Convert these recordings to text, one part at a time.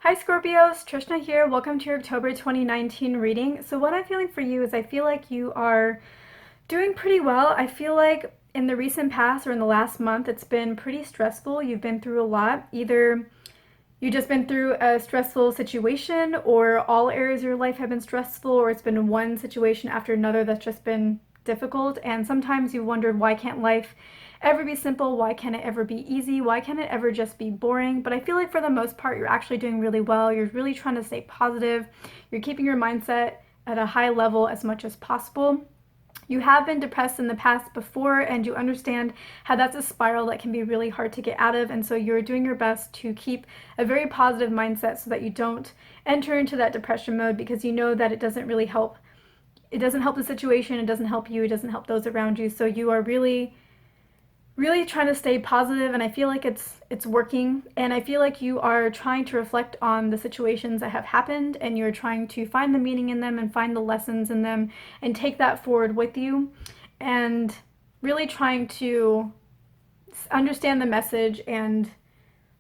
Hi Scorpios, Trishna here. Welcome to your October 2019 reading. So what I'm feeling for you is I feel like you are doing pretty well. I feel like in the recent past or in the last month, it's been pretty stressful. You've been through a lot. Either you've just been through a stressful situation, or all areas of your life have been stressful, or it's been one situation after another that's just been difficult. And sometimes you wondered, why can't life ever be simple? Why can't it ever be easy? Why can't it ever just be boring? But I feel like for the most part, you're actually doing really well. You're really trying to stay positive. You're keeping your mindset at a high level as much as possible. You have been depressed in the past before, and you understand how that's a spiral that can be really hard to get out of. And so you're doing your best to keep a very positive mindset so that you don't enter into that depression mode, because you know that it doesn't really help. It doesn't help the situation, it doesn't help you, it doesn't help those around you. So you are really trying to stay positive, and I feel like it's working. And I feel like you are trying to reflect on the situations that have happened, and you're trying to find the meaning in them and find the lessons in them and take that forward with you, and really trying to understand the message and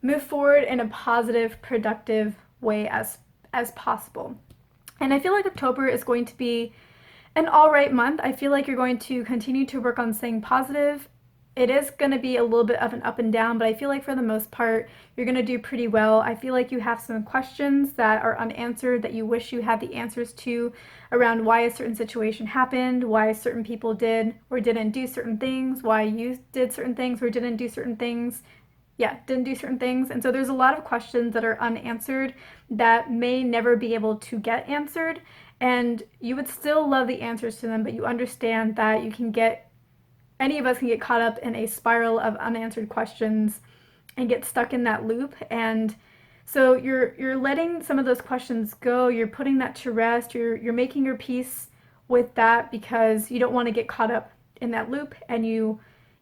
move forward in a positive, productive way as possible. And I feel like October is going to be an all right month. I feel like you're going to continue to work on staying positive. It is going to be a little bit of an up and down, but I feel like for the most part, you're going to do pretty well. I feel like you have some questions that are unanswered that you wish you had the answers to, around why a certain situation happened, why certain people did or didn't do certain things, why you did certain things or didn't do certain things. Didn't do certain things. And so there's a lot of questions that are unanswered that may never be able to get answered. And you would still love the answers to them, but you understand that any of us can get caught up in a spiral of unanswered questions and get stuck in that loop. And so you're letting some of those questions go. You're putting that to rest. You're making your peace with that, because you don't want to get caught up in that loop. And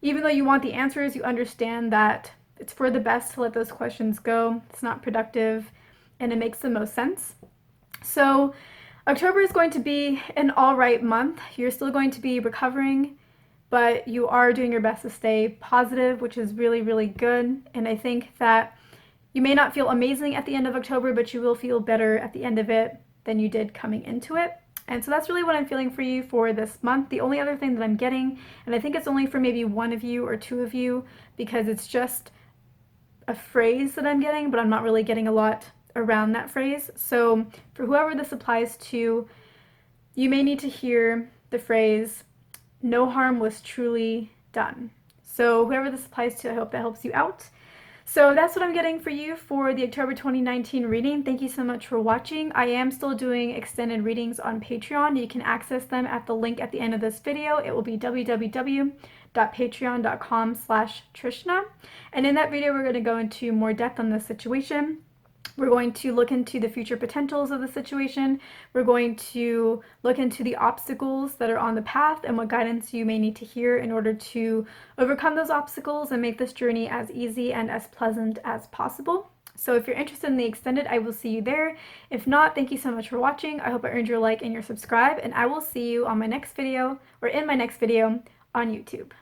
even though you want the answers, you understand that it's for the best to let those questions go. It's not productive, and it makes the most sense. So October is going to be an all right month. You're still going to be recovering, but you are doing your best to stay positive, which is really, really good. And I think that you may not feel amazing at the end of October, but you will feel better at the end of it than you did coming into it. And so that's really what I'm feeling for you for this month. The only other thing that I'm getting, and I think it's only for maybe one of you or two of you, because it's just a phrase that I'm getting, but I'm not really getting a lot around that phrase. So for whoever this applies to, you may need to hear the phrase, "No harm was truly done." So whoever this applies to, I hope that helps you out. So that's what I'm getting for you for the October 2019 reading. Thank you so much for watching. I am still doing extended readings on Patreon. You can access them at the link at the end of this video. It will be www.patreon.com/Trishna. And in that video, we're going to go into more depth on this situation. We're going to look into the future potentials of the situation. We're going to look into the obstacles that are on the path and what guidance you may need to hear in order to overcome those obstacles and make this journey as easy and as pleasant as possible. So if you're interested in the extended, I will see you there. If not, thank you so much for watching. I hope I earned your like and your subscribe, and I will see you on my next video, or in my next video on YouTube.